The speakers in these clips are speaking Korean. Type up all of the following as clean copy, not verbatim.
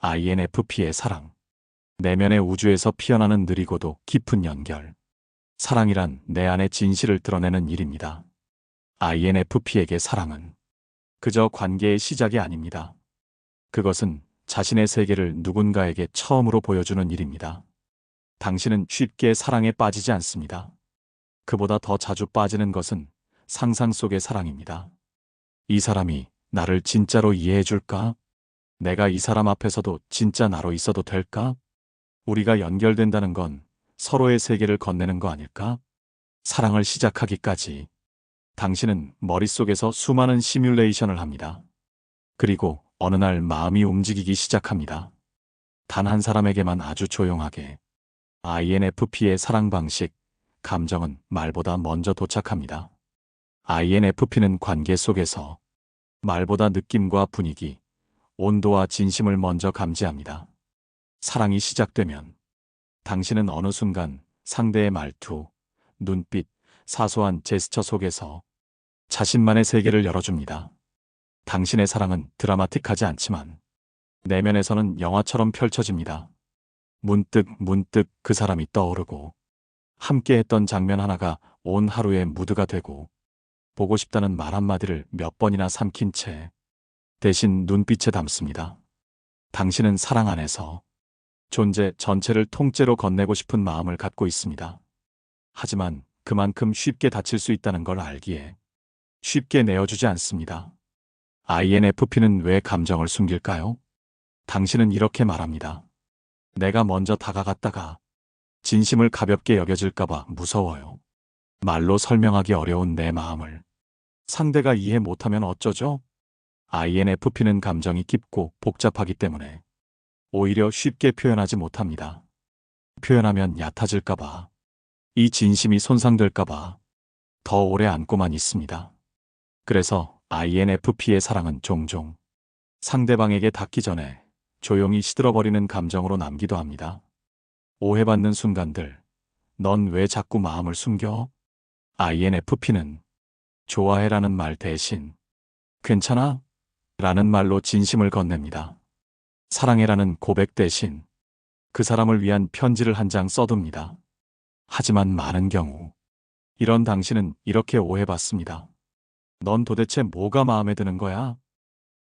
INFP의 사랑. 내면의 우주에서 피어나는 느리고도 깊은 연결. 사랑이란 내 안의 진실을 드러내는 일입니다. INFP에게 사랑은 그저 관계의 시작이 아닙니다. 그것은 자신의 세계를 누군가에게 처음으로 보여주는 일입니다. 당신은 쉽게 사랑에 빠지지 않습니다. 그보다 더 자주 빠지는 것은 상상 속의 사랑입니다. 이 사람이 나를 진짜로 이해해 줄까? 내가 이 사람 앞에서도 진짜 나로 있어도 될까? 우리가 연결된다는 건 서로의 세계를 건네는 거 아닐까? 사랑을 시작하기까지 당신은 머릿속에서 수많은 시뮬레이션을 합니다. 그리고 어느 날 마음이 움직이기 시작합니다. 단 한 사람에게만 아주 조용하게. INFP의 사랑 방식, 감정은 말보다 먼저 도착합니다. INFP는 관계 속에서 말보다 느낌과 분위기, 온도와 진심을 먼저 감지합니다. 사랑이 시작되면 당신은 어느 순간 상대의 말투, 눈빛, 사소한 제스처 속에서 자신만의 세계를 열어줍니다. 당신의 사랑은 드라마틱하지 않지만 내면에서는 영화처럼 펼쳐집니다. 문득 그 사람이 떠오르고 함께했던 장면 하나가 온 하루의 무드가 되고 보고 싶다는 말 한마디를 몇 번이나 삼킨 채 대신 눈빛에 담습니다. 당신은 사랑 안에서 존재 전체를 통째로 건네고 싶은 마음을 갖고 있습니다. 하지만 그만큼 쉽게 다칠 수 있다는 걸 알기에 쉽게 내어주지 않습니다. INFP는 왜 감정을 숨길까요? 당신은 이렇게 말합니다. 내가 먼저 다가갔다가 진심을 가볍게 여겨질까봐 무서워요. 말로 설명하기 어려운 내 마음을 상대가 이해 못하면 어쩌죠? INFP는 감정이 깊고 복잡하기 때문에 오히려 쉽게 표현하지 못합니다. 표현하면 얕아질까봐, 이 진심이 손상될까봐 더 오래 안고만 있습니다. 그래서 INFP의 사랑은 종종 상대방에게 닿기 전에 조용히 시들어버리는 감정으로 남기도 합니다. 오해받는 순간들, 넌 왜 자꾸 마음을 숨겨? INFP는 좋아해라는 말 대신 괜찮아? 라는 말로 진심을 건넵니다. 사랑해라는 고백 대신 그 사람을 위한 편지를 한 장 써둡니다. 하지만 많은 경우 이런 당신은 이렇게 오해받습니다. 넌 도대체 뭐가 마음에 드는 거야?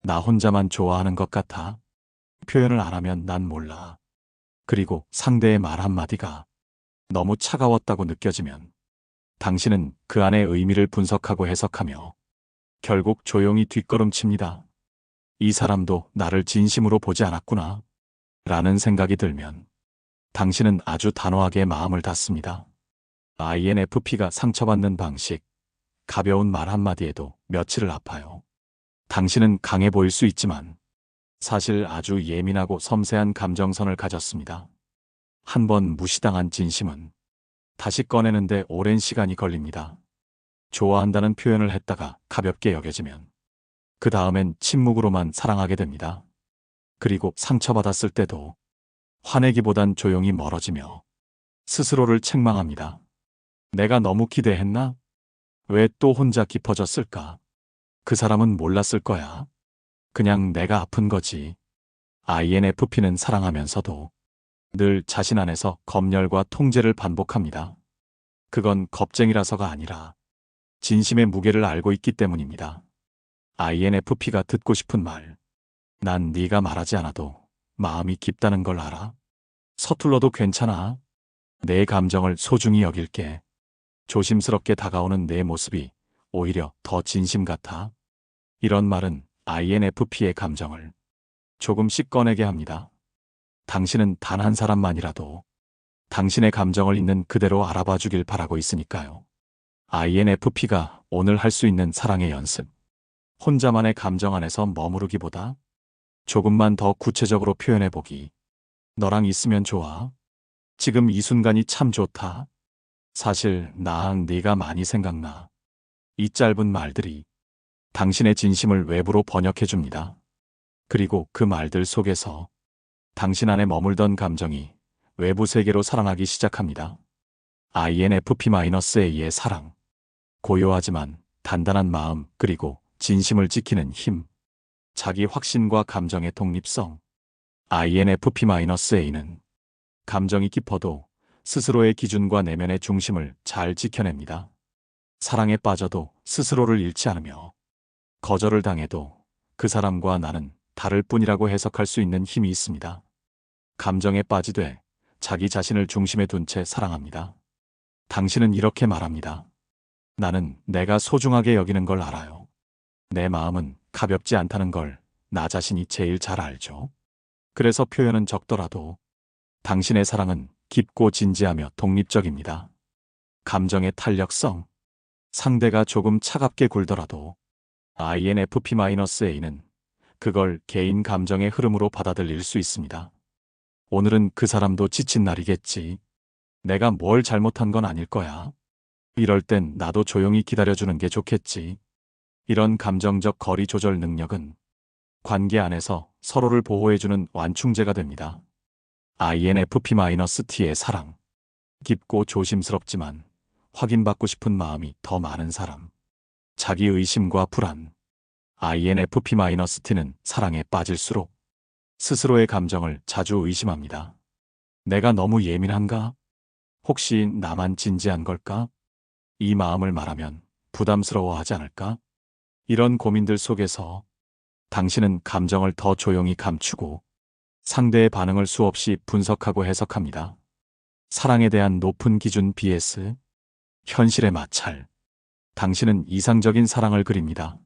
나 혼자만 좋아하는 것 같아. 표현을 안 하면 난 몰라. 그리고 상대의 말 한마디가 너무 차가웠다고 느껴지면 당신은 그 안의 의미를 분석하고 해석하며 결국 조용히 뒷걸음칩니다. 이 사람도 나를 진심으로 보지 않았구나 라는 생각이 들면 당신은 아주 단호하게 마음을 닫습니다. INFP가 상처받는 방식, 가벼운 말 한마디에도 며칠을 아파요. 당신은 강해 보일 수 있지만 사실 아주 예민하고 섬세한 감정선을 가졌습니다. 한 번 무시당한 진심은 다시 꺼내는데 오랜 시간이 걸립니다. 좋아한다는 표현을 했다가 가볍게 여겨지면 그 다음엔 침묵으로만 사랑하게 됩니다. 그리고 상처받았을 때도 화내기보단 조용히 멀어지며 스스로를 책망합니다. 내가 너무 기대했나? 왜 또 혼자 깊어졌을까? 그 사람은 몰랐을 거야. 그냥 내가 아픈 거지. INFP는 사랑하면서도 늘 자신 안에서 검열과 통제를 반복합니다. 그건 겁쟁이라서가 아니라 진심의 무게를 알고 있기 때문입니다. INFP가 듣고 싶은 말. 난 네가 말하지 않아도 마음이 깊다는 걸 알아. 서툴러도 괜찮아. 내 감정을 소중히 여길게. 조심스럽게 다가오는 내 모습이 오히려 더 진심 같아. 이런 말은 INFP의 감정을 조금씩 꺼내게 합니다. 당신은 단 한 사람만이라도 당신의 감정을 있는 그대로 알아봐 주길 바라고 있으니까요. INFP가 오늘 할 수 있는 사랑의 연습. 혼자만의 감정 안에서 머무르기보다 조금만 더 구체적으로 표현해보기. 너랑 있으면 좋아. 지금 이 순간이 참 좋다. 사실 나랑 네가 많이 생각나. 이 짧은 말들이 당신의 진심을 외부로 번역해줍니다. 그리고 그 말들 속에서 당신 안에 머물던 감정이 외부 세계로 살아나기 시작합니다. INFP-A의 사랑. 고요하지만 단단한 마음 그리고 진심을 지키는 힘. 자기 확신과 감정의 독립성. INFP-A는 감정이 깊어도 스스로의 기준과 내면의 중심을 잘 지켜냅니다. 사랑에 빠져도 스스로를 잃지 않으며 거절을 당해도 그 사람과 나는 다를 뿐이라고 해석할 수 있는 힘이 있습니다. 감정에 빠지되 자기 자신을 중심에 둔 채 사랑합니다. 당신은 이렇게 말합니다. 나는 내가 소중하게 여기는 걸 알아요. 내 마음은 가볍지 않다는 걸 나 자신이 제일 잘 알죠. 그래서 표현은 적더라도 당신의 사랑은 깊고 진지하며 독립적입니다. 감정의 탄력성. 상대가 조금 차갑게 굴더라도 INFP-A는 그걸 개인 감정의 흐름으로 받아들일 수 있습니다. 오늘은 그 사람도 지친 날이겠지. 내가 뭘 잘못한 건 아닐 거야. 이럴 땐 나도 조용히 기다려주는 게 좋겠지. 이런 감정적 거리 조절 능력은 관계 안에서 서로를 보호해주는 완충제가 됩니다. INFP-T의 사랑. 깊고 조심스럽지만 확인받고 싶은 마음이 더 많은 사람. 자기 의심과 불안. INFP-T는 사랑에 빠질수록 스스로의 감정을 자주 의심합니다. 내가 너무 예민한가? 혹시 나만 진지한 걸까? 이 마음을 말하면 부담스러워하지 않을까? 이런 고민들 속에서 당신은 감정을 더 조용히 감추고 상대의 반응을 수없이 분석하고 해석합니다. 사랑에 대한 높은 기준 BS. 현실의 마찰. 당신은 이상적인 사랑을 그립니다.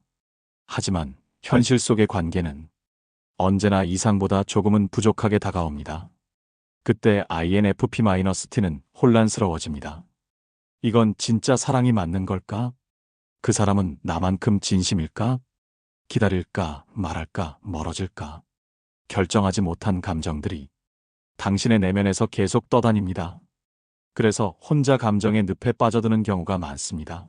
하지만 현실 속의 관계는 언제나 이상보다 조금은 부족하게 다가옵니다. 그때 INFP-T는 혼란스러워집니다. 이건 진짜 사랑이 맞는 걸까? 그 사람은 나만큼 진심일까? 기다릴까, 말할까, 멀어질까? 결정하지 못한 감정들이 당신의 내면에서 계속 떠다닙니다. 그래서 혼자 감정의 늪에 빠져드는 경우가 많습니다.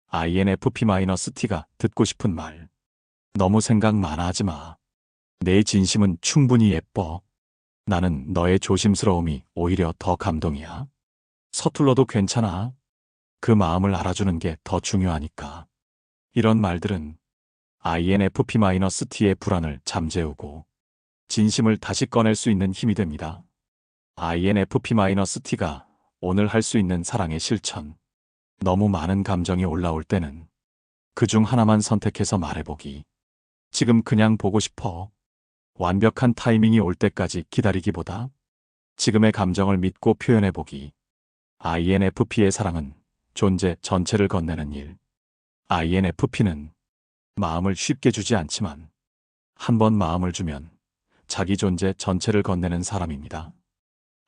INFP-T가 듣고 싶은 말. 너무 생각 많아 하지 마. 내 진심은 충분히 예뻐. 나는 너의 조심스러움이 오히려 더 감동이야. 서툴러도 괜찮아. 그 마음을 알아주는 게 더 중요하니까. 이런 말들은 INFP-T의 불안을 잠재우고 진심을 다시 꺼낼 수 있는 힘이 됩니다. INFP-T가 오늘 할 수 있는 사랑의 실천. 너무 많은 감정이 올라올 때는 그중 하나만 선택해서 말해보기. 지금 그냥 보고 싶어. 완벽한 타이밍이 올 때까지 기다리기보다 지금의 감정을 믿고 표현해보기. INFP의 사랑은 존재 전체를 건네는 일. INFP는 마음을 쉽게 주지 않지만 한 번 마음을 주면 자기 존재 전체를 건네는 사람입니다.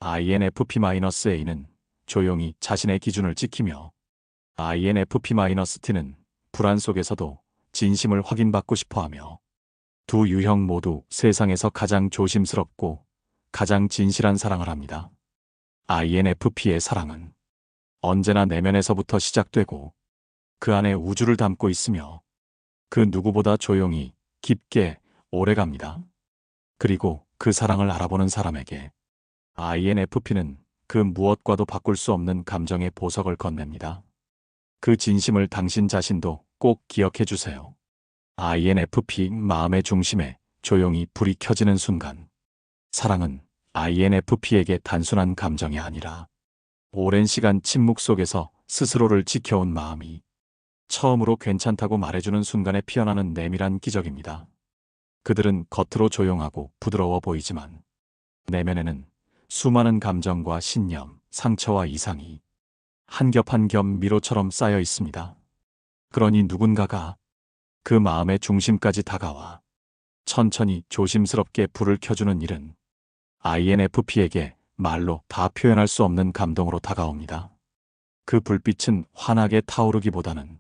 INFP-A는 조용히 자신의 기준을 지키며 INFP-T는 불안 속에서도 진심을 확인받고 싶어하며 두 유형 모두 세상에서 가장 조심스럽고 가장 진실한 사랑을 합니다. INFP의 사랑은 언제나 내면에서부터 시작되고 그 안에 우주를 담고 있으며 그 누구보다 조용히 깊게 오래갑니다. 그리고 그 사랑을 알아보는 사람에게 INFP는 그 무엇과도 바꿀 수 없는 감정의 보석을 건넵니다. 그 진심을 당신 자신도 꼭 기억해 주세요. INFP 마음의 중심에 조용히 불이 켜지는 순간 사랑은 INFP에게 단순한 감정이 아니라 오랜 시간 침묵 속에서 스스로를 지켜온 마음이 처음으로 괜찮다고 말해주는 순간에 피어나는 내밀한 기적입니다. 그들은 겉으로 조용하고 부드러워 보이지만 내면에는 수많은 감정과 신념, 상처와 이상이 한 겹 한 겹 미로처럼 쌓여 있습니다. 그러니 누군가가 그 마음의 중심까지 다가와 천천히 조심스럽게 불을 켜주는 일은 INFP에게 말로 다 표현할 수 없는 감동으로 다가옵니다. 그 불빛은 환하게 타오르기보다는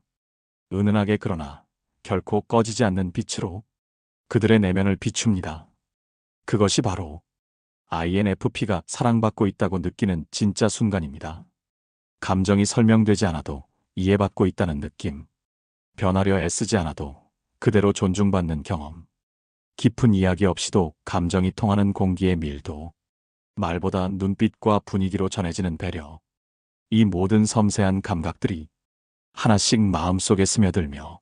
은은하게 그러나 결코 꺼지지 않는 빛으로 그들의 내면을 비춥니다. 그것이 바로 INFP가 사랑받고 있다고 느끼는 진짜 순간입니다. 감정이 설명되지 않아도 이해받고 있다는 느낌. 변하려 애쓰지 않아도 그대로 존중받는 경험. 깊은 이야기 없이도 감정이 통하는 공기의 밀도. 말보다 눈빛과 분위기로 전해지는 배려. 이 모든 섬세한 감각들이 하나씩 마음속에 스며들며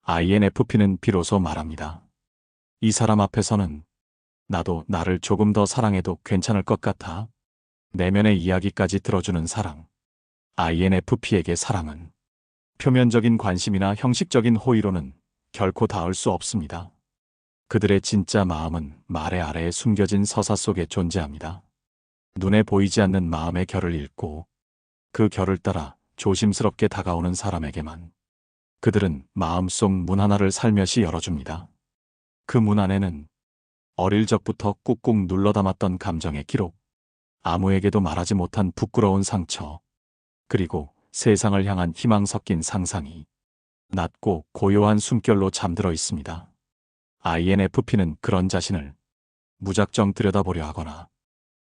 INFP는 비로소 말합니다. 이 사람 앞에서는 나도 나를 조금 더 사랑해도 괜찮을 것 같아. 내면의 이야기까지 들어주는 사랑. INFP에게 사랑은 표면적인 관심이나 형식적인 호의로는 결코 닿을 수 없습니다. 그들의 진짜 마음은 말의 아래에 숨겨진 서사 속에 존재합니다. 눈에 보이지 않는 마음의 결을 읽고 그 결을 따라 조심스럽게 다가오는 사람에게만 그들은 마음속 문 하나를 살며시 열어줍니다. 그 문 안에는 어릴 적부터 꾹꾹 눌러 담았던 감정의 기록, 아무에게도 말하지 못한 부끄러운 상처, 그리고 세상을 향한 희망 섞인 상상이 낮고 고요한 숨결로 잠들어 있습니다. INFP는 그런 자신을 무작정 들여다보려 하거나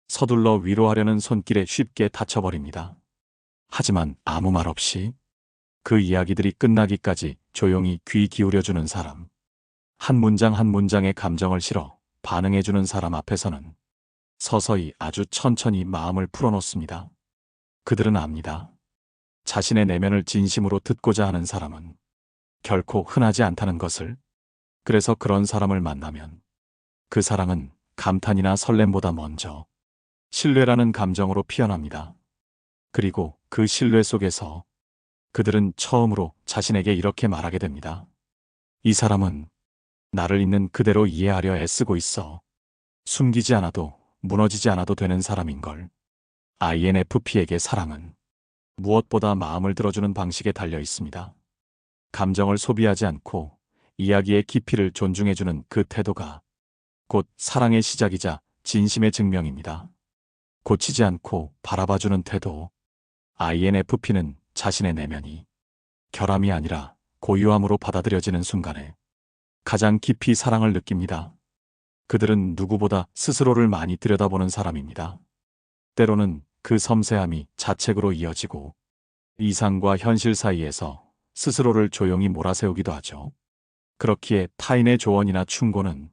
서둘러 위로하려는 손길에 쉽게 다쳐버립니다. 하지만 아무 말 없이 그 이야기들이 끝나기까지 조용히 귀 기울여주는 사람, 한 문장 한 문장의 감정을 실어 반응해주는 사람 앞에서는 서서히 아주 천천히 마음을 풀어놓습니다. 그들은 압니다. 자신의 내면을 진심으로 듣고자 하는 사람은 결코 흔하지 않다는 것을. 그래서 그런 사람을 만나면 그 사랑은 감탄이나 설렘보다 먼저 신뢰라는 감정으로 피어납니다. 그리고 그 신뢰 속에서 그들은 처음으로 자신에게 이렇게 말하게 됩니다. 이 사람은 나를 있는 그대로 이해하려 애쓰고 있어. 숨기지 않아도 무너지지 않아도 되는 사람인걸. INFP에게 사랑은 무엇보다 마음을 들어주는 방식에 달려 있습니다. 감정을 소비하지 않고 이야기의 깊이를 존중해주는 그 태도가 곧 사랑의 시작이자 진심의 증명입니다. 고치지 않고 바라봐주는 태도. INFP는 자신의 내면이 결함이 아니라 고유함으로 받아들여지는 순간에 가장 깊이 사랑을 느낍니다. 그들은 누구보다 스스로를 많이 들여다보는 사람입니다. 때로는 그 섬세함이 자책으로 이어지고 이상과 현실 사이에서 스스로를 조용히 몰아세우기도 하죠. 그렇기에 타인의 조언이나 충고는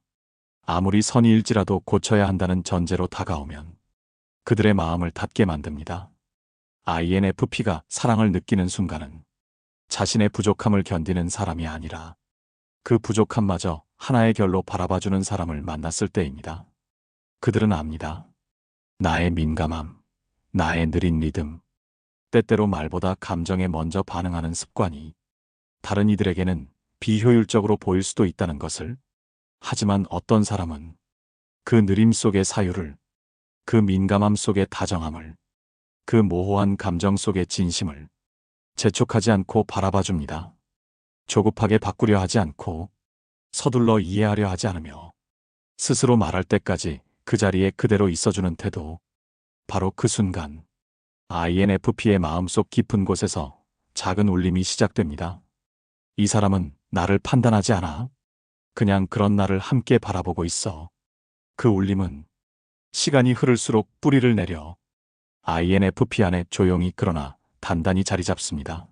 아무리 선의일지라도 고쳐야 한다는 전제로 다가오면 그들의 마음을 닫게 만듭니다. INFP가 사랑을 느끼는 순간은 자신의 부족함을 견디는 사람이 아니라 그 부족함마저 하나의 결로 바라봐주는 사람을 만났을 때입니다. 그들은 압니다. 나의 민감함, 나의 느린 리듬, 때때로 말보다 감정에 먼저 반응하는 습관이 다른 이들에게는 비효율적으로 보일 수도 있다는 것을. 하지만 어떤 사람은 그 느림 속의 사유를, 그 민감함 속의 다정함을, 그 모호한 감정 속의 진심을 재촉하지 않고 바라봐줍니다. 조급하게 바꾸려 하지 않고 서둘러 이해하려 하지 않으며 스스로 말할 때까지 그 자리에 그대로 있어주는 태도. 바로 그 순간 INFP의 마음속 깊은 곳에서 작은 울림이 시작됩니다. 이 사람은 나를 판단하지 않아. 그냥 그런 나를 함께 바라보고 있어. 그 울림은 시간이 흐를수록 뿌리를 내려 INFP 안에 조용히 그러나 단단히 자리 잡습니다.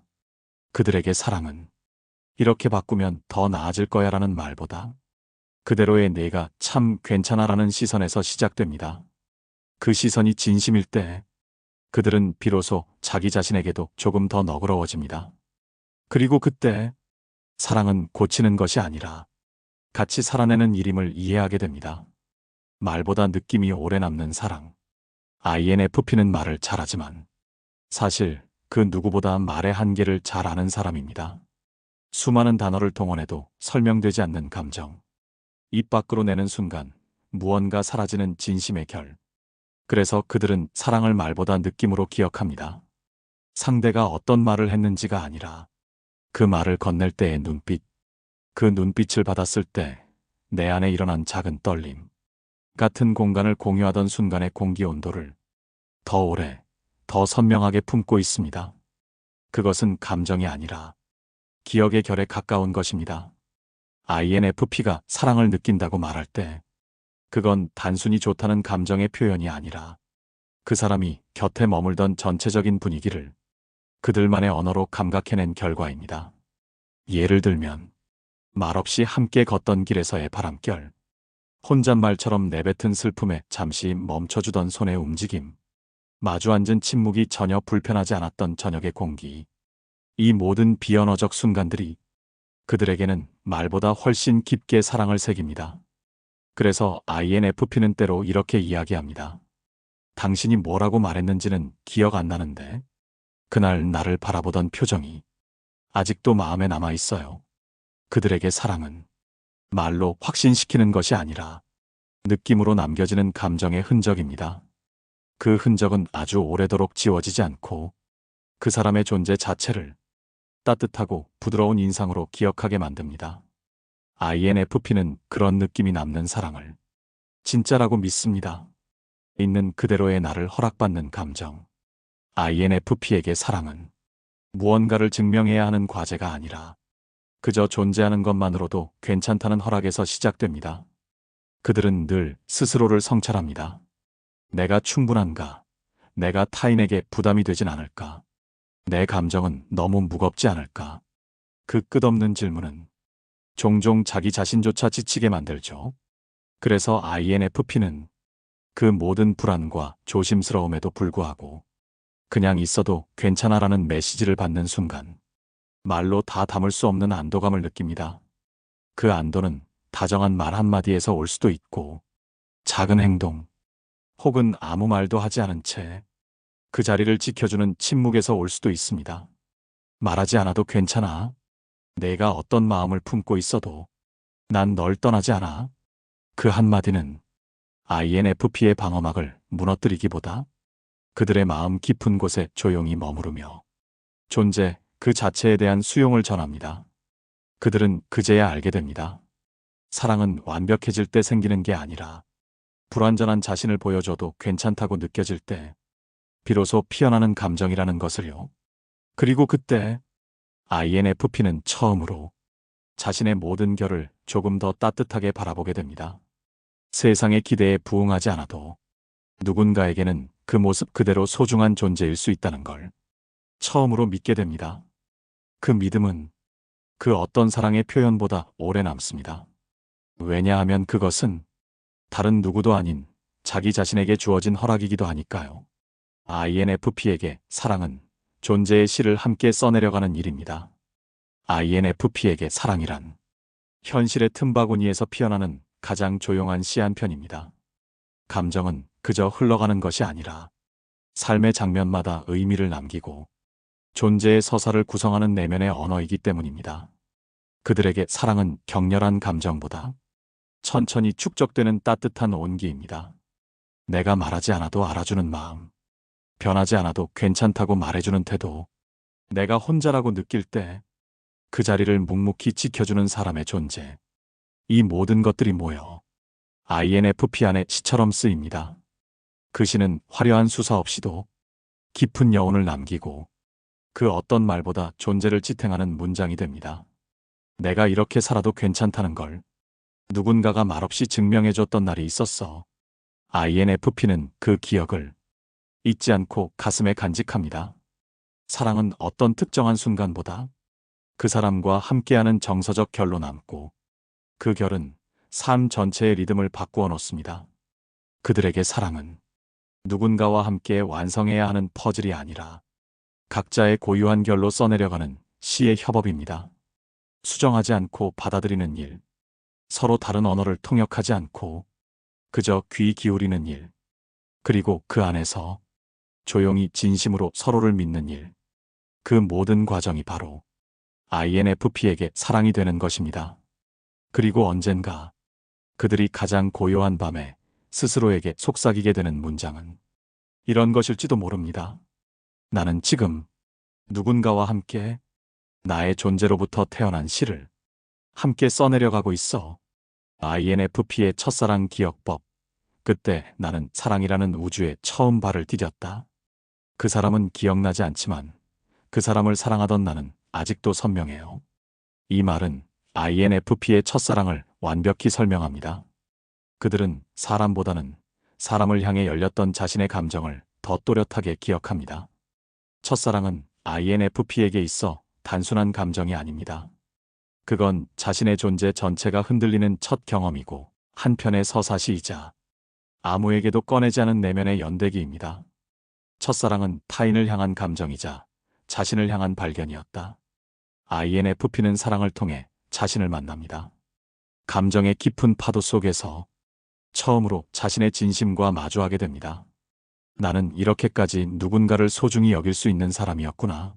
그들에게 사랑은 이렇게 바꾸면 더 나아질 거야 라는 말보다 그대로의 내가 참 괜찮아 라는 시선에서 시작됩니다. 그 시선이 진심일 때 그들은 비로소 자기 자신에게도 조금 더 너그러워집니다. 그리고 그때 사랑은 고치는 것이 아니라 같이 살아내는 일임을 이해하게 됩니다. 말보다 느낌이 오래 남는 사랑. INFP는 말을 잘하지만 사실 그 누구보다 말의 한계를 잘 아는 사람입니다. 수많은 단어를 동원해도 설명되지 않는 감정. 입 밖으로 내는 순간 무언가 사라지는 진심의 결. 그래서 그들은 사랑을 말보다 느낌으로 기억합니다. 상대가 어떤 말을 했는지가 아니라 그 말을 건넬 때의 눈빛. 그 눈빛을 받았을 때 내 안에 일어난 작은 떨림. 같은 공간을 공유하던 순간의 공기 온도를 더 오래, 더 선명하게 품고 있습니다. 그것은 감정이 아니라 기억의 결에 가까운 것입니다. INFP가 사랑을 느낀다고 말할 때 그건 단순히 좋다는 감정의 표현이 아니라 그 사람이 곁에 머물던 전체적인 분위기를 그들만의 언어로 감각해낸 결과입니다. 예를 들면 말없이 함께 걷던 길에서의 바람결, 혼잣말처럼 내뱉은 슬픔에 잠시 멈춰주던 손의 움직임, 마주 앉은 침묵이 전혀 불편하지 않았던 저녁의 공기. 이 모든 비언어적 순간들이 그들에게는 말보다 훨씬 깊게 사랑을 새깁니다. 그래서 INFP는 때로 이렇게 이야기합니다. 당신이 뭐라고 말했는지는 기억 안 나는데 그날 나를 바라보던 표정이 아직도 마음에 남아 있어요. 그들에게 사랑은 말로 확신시키는 것이 아니라 느낌으로 남겨지는 감정의 흔적입니다. 그 흔적은 아주 오래도록 지워지지 않고 그 사람의 존재 자체를 따뜻하고 부드러운 인상으로 기억하게 만듭니다. INFP는 그런 느낌이 남는 사랑을 진짜라고 믿습니다. 있는 그대로의 나를 허락받는 감정. INFP에게 사랑은 무언가를 증명해야 하는 과제가 아니라 그저 존재하는 것만으로도 괜찮다는 허락에서 시작됩니다. 그들은 늘 스스로를 성찰합니다. 내가 충분한가? 내가 타인에게 부담이 되진 않을까? 내 감정은 너무 무겁지 않을까? 그 끝없는 질문은 종종 자기 자신조차 지치게 만들죠. 그래서 INFP는 그 모든 불안과 조심스러움에도 불구하고 그냥 있어도 괜찮아라는 메시지를 받는 순간 말로 다 담을 수 없는 안도감을 느낍니다. 그 안도는 다정한 말 한마디에서 올 수도 있고 작은 행동 혹은 아무 말도 하지 않은 채 그 자리를 지켜주는 침묵에서 올 수도 있습니다. 말하지 않아도 괜찮아. 내가 어떤 마음을 품고 있어도 난 널 떠나지 않아. 그 한마디는 INFP의 방어막을 무너뜨리기보다 그들의 마음 깊은 곳에 조용히 머무르며 존재 그 자체에 대한 수용을 전합니다. 그들은 그제야 알게 됩니다. 사랑은 완벽해질 때 생기는 게 아니라 불완전한 자신을 보여줘도 괜찮다고 느껴질 때 비로소 피어나는 감정이라는 것을요. 그리고 그때 INFP는 처음으로 자신의 모든 결을 조금 더 따뜻하게 바라보게 됩니다. 세상의 기대에 부응하지 않아도 누군가에게는 그 모습 그대로 소중한 존재일 수 있다는 걸 처음으로 믿게 됩니다. 그 믿음은 그 어떤 사랑의 표현보다 오래 남습니다. 왜냐하면 그것은 다른 누구도 아닌 자기 자신에게 주어진 허락이기도 하니까요. INFP에게 사랑은 존재의 시를 함께 써내려가는 일입니다. INFP에게 사랑이란 현실의 틈바구니에서 피어나는 가장 조용한 시 한 편입니다. 감정은 그저 흘러가는 것이 아니라 삶의 장면마다 의미를 남기고 존재의 서사를 구성하는 내면의 언어이기 때문입니다. 그들에게 사랑은 격렬한 감정보다 천천히 축적되는 따뜻한 온기입니다. 내가 말하지 않아도 알아주는 마음, 변하지 않아도 괜찮다고 말해주는 태도, 내가 혼자라고 느낄 때 그 자리를 묵묵히 지켜주는 사람의 존재. 이 모든 것들이 모여 INFP 안에 시처럼 쓰입니다. 그 시는 화려한 수사 없이도 깊은 여운을 남기고 그 어떤 말보다 존재를 지탱하는 문장이 됩니다. 내가 이렇게 살아도 괜찮다는 걸 누군가가 말없이 증명해줬던 날이 있었어. INFP는 그 기억을 잊지 않고 가슴에 간직합니다. 사랑은 어떤 특정한 순간보다 그 사람과 함께하는 정서적 결로 남고 그 결은 삶 전체의 리듬을 바꾸어 놓습니다. 그들에게 사랑은 누군가와 함께 완성해야 하는 퍼즐이 아니라 각자의 고유한 결로 써내려가는 시의 협업입니다. 수정하지 않고 받아들이는 일, 서로 다른 언어를 통역하지 않고 그저 귀 기울이는 일, 그리고 그 안에서 조용히 진심으로 서로를 믿는 일, 그 모든 과정이 바로 INFP에게 사랑이 되는 것입니다. 그리고 언젠가 그들이 가장 고요한 밤에 스스로에게 속삭이게 되는 문장은 이런 것일지도 모릅니다. 나는 지금 누군가와 함께 나의 존재로부터 태어난 시를 함께 써내려가고 있어. INFP의 첫사랑 기억법. 그때 나는 사랑이라는 우주에 처음 발을 디뎠다. 그 사람은 기억나지 않지만 그 사람을 사랑하던 나는 아직도 선명해요. 이 말은 INFP의 첫사랑을 완벽히 설명합니다. 그들은 사람보다는 사람을 향해 열렸던 자신의 감정을 더 또렷하게 기억합니다. 첫사랑은 INFP에게 있어 단순한 감정이 아닙니다. 그건 자신의 존재 전체가 흔들리는 첫 경험이고 한편의 서사시이자 아무에게도 꺼내지 않은 내면의 연대기입니다. 첫사랑은 타인을 향한 감정이자 자신을 향한 발견이었다. INFP는 사랑을 통해 자신을 만납니다. 감정의 깊은 파도 속에서 처음으로 자신의 진심과 마주하게 됩니다. 나는 이렇게까지 누군가를 소중히 여길 수 있는 사람이었구나.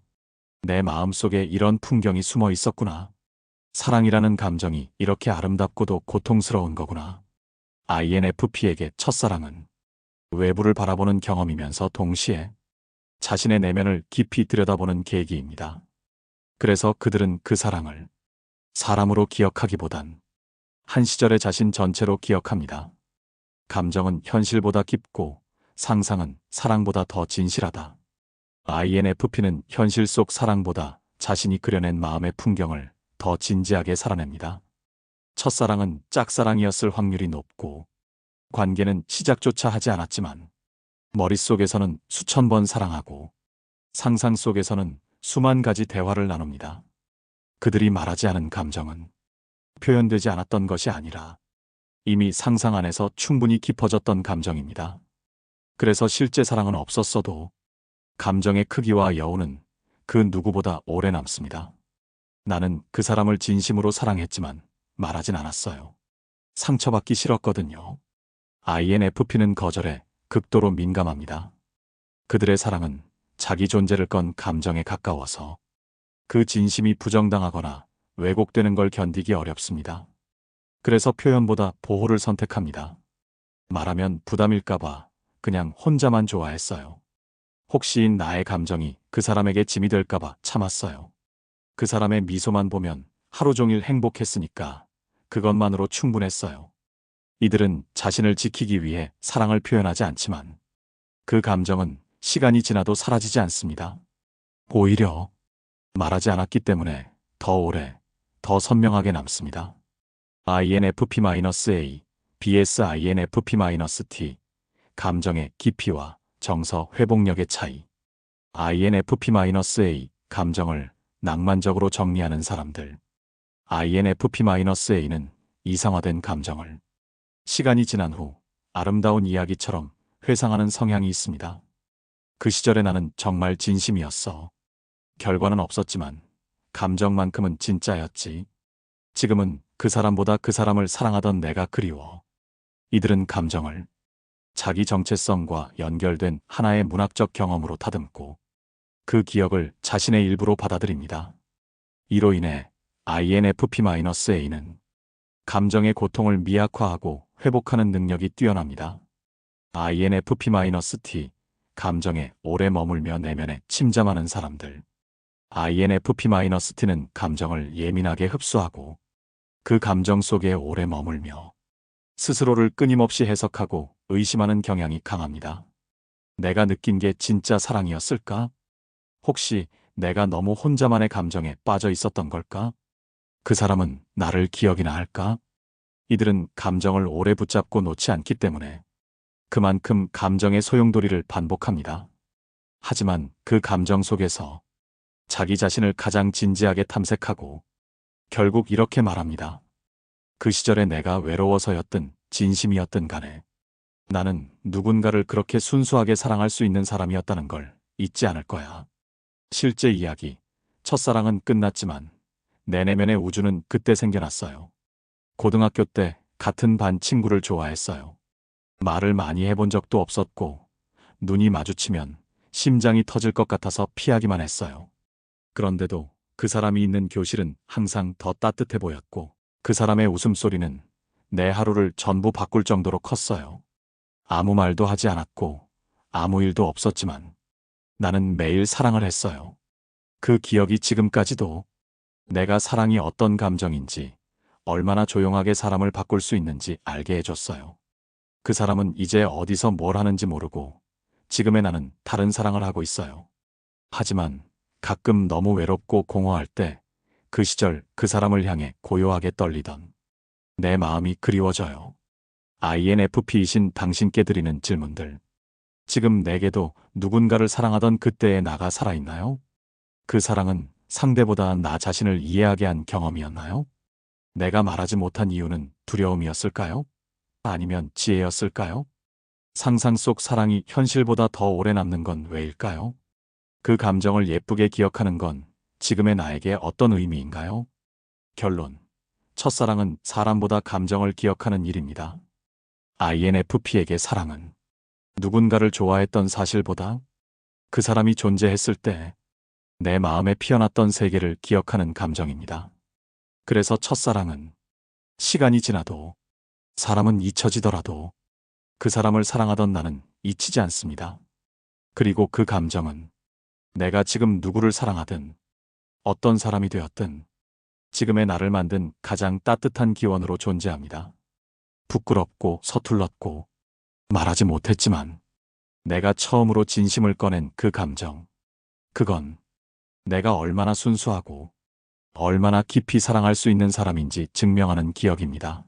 내 마음속에 이런 풍경이 숨어 있었구나. 사랑이라는 감정이 이렇게 아름답고도 고통스러운 거구나. INFP에게 첫사랑은 외부를 바라보는 경험이면서 동시에 자신의 내면을 깊이 들여다보는 계기입니다. 그래서 그들은 그 사랑을 사람으로 기억하기보단 한 시절의 자신 전체로 기억합니다. 감정은 현실보다 깊고 상상은 사랑보다 더 진실하다. INFP는 현실 속 사랑보다 자신이 그려낸 마음의 풍경을 더 진지하게 살아냅니다. 첫사랑은 짝사랑이었을 확률이 높고 관계는 시작조차 하지 않았지만 머릿속에서는 수천 번 사랑하고 상상 속에서는 수만 가지 대화를 나눕니다. 그들이 말하지 않은 감정은 표현되지 않았던 것이 아니라 이미 상상 안에서 충분히 깊어졌던 감정입니다. 그래서 실제 사랑은 없었어도 감정의 크기와 여운은 그 누구보다 오래 남습니다. 나는 그 사람을 진심으로 사랑했지만 말하진 않았어요. 상처받기 싫었거든요. INFP는 거절에 극도로 민감합니다. 그들의 사랑은 자기 존재를 건 감정에 가까워서 그 진심이 부정당하거나 왜곡되는 걸 견디기 어렵습니다. 그래서 표현보다 보호를 선택합니다. 말하면 부담일까봐 그냥 혼자만 좋아했어요. 혹시 나의 감정이 그 사람에게 짐이 될까봐 참았어요. 그 사람의 미소만 보면 하루 종일 행복했으니까 그것만으로 충분했어요. 이들은 자신을 지키기 위해 사랑을 표현하지 않지만 그 감정은 시간이 지나도 사라지지 않습니다. 오히려 말하지 않았기 때문에 더 오래, 더 선명하게 남습니다. INFP-A, BS INFP-T, 감정의 깊이와 정서 회복력의 차이. INFP-A, 감정을 낭만적으로 정리하는 사람들. INFP-A는 이상화된 감정을 시간이 지난 후 아름다운 이야기처럼 회상하는 성향이 있습니다. 그 시절에 나는 정말 진심이었어. 결과는 없었지만 감정만큼은 진짜였지. 지금은 그 사람보다 그 사람을 사랑하던 내가 그리워. 이들은 감정을 자기 정체성과 연결된 하나의 문학적 경험으로 다듬고 그 기억을 자신의 일부로 받아들입니다. 이로 인해 INFP-A는 감정의 고통을 미약화하고 회복하는 능력이 뛰어납니다. INFP-T, 감정에 오래 머물며 내면에 침잠하는 사람들. INFP-T는 감정을 예민하게 흡수하고 그 감정 속에 오래 머물며 스스로를 끊임없이 해석하고 의심하는 경향이 강합니다. 내가 느낀 게 진짜 사랑이었을까? 혹시 내가 너무 혼자만의 감정에 빠져 있었던 걸까? 그 사람은 나를 기억이나 할까? 이들은 감정을 오래 붙잡고 놓지 않기 때문에 그만큼 감정의 소용돌이를 반복합니다. 하지만 그 감정 속에서 자기 자신을 가장 진지하게 탐색하고 결국 이렇게 말합니다. 그 시절에 내가 외로워서였든 진심이었든 간에 나는 누군가를 그렇게 순수하게 사랑할 수 있는 사람이었다는 걸 잊지 않을 거야. 실제 이야기, 첫사랑은 끝났지만 내 내면의 우주는 그때 생겨났어요. 고등학교 때 같은 반 친구를 좋아했어요. 말을 많이 해본 적도 없었고 눈이 마주치면 심장이 터질 것 같아서 피하기만 했어요. 그런데도 그 사람이 있는 교실은 항상 더 따뜻해 보였고 그 사람의 웃음소리는 내 하루를 전부 바꿀 정도로 컸어요. 아무 말도 하지 않았고 아무 일도 없었지만 나는 매일 사랑을 했어요. 그 기억이 지금까지도 내가 사랑이 어떤 감정인지 얼마나 조용하게 사람을 바꿀 수 있는지 알게 해줬어요. 그 사람은 이제 어디서 뭘 하는지 모르고 지금의 나는 다른 사랑을 하고 있어요. 하지만 가끔 너무 외롭고 공허할 때 그 시절 그 사람을 향해 고요하게 떨리던 내 마음이 그리워져요. INFP이신 당신께 드리는 질문들. 지금 내게도 누군가를 사랑하던 그때의 나가 살아있나요? 그 사랑은 상대보다 나 자신을 이해하게 한 경험이었나요? 내가 말하지 못한 이유는 두려움이었을까요? 아니면 지혜였을까요? 상상 속 사랑이 현실보다 더 오래 남는 건 왜일까요? 그 감정을 예쁘게 기억하는 건 지금의 나에게 어떤 의미인가요? 결론. 첫사랑은 사람보다 감정을 기억하는 일입니다. INFP에게 사랑은 누군가를 좋아했던 사실보다 그 사람이 존재했을 때 내 마음에 피어났던 세계를 기억하는 감정입니다. 그래서 첫사랑은 시간이 지나도 사람은 잊혀지더라도 그 사람을 사랑하던 나는 잊히지 않습니다. 그리고 그 감정은 내가 지금 누구를 사랑하든 어떤 사람이 되었든 지금의 나를 만든 가장 따뜻한 기원으로 존재합니다. 부끄럽고 서툴렀고 말하지 못했지만 내가 처음으로 진심을 꺼낸 그 감정. 그건 내가 얼마나 순수하고 얼마나 깊이 사랑할 수 있는 사람인지 증명하는 기억입니다.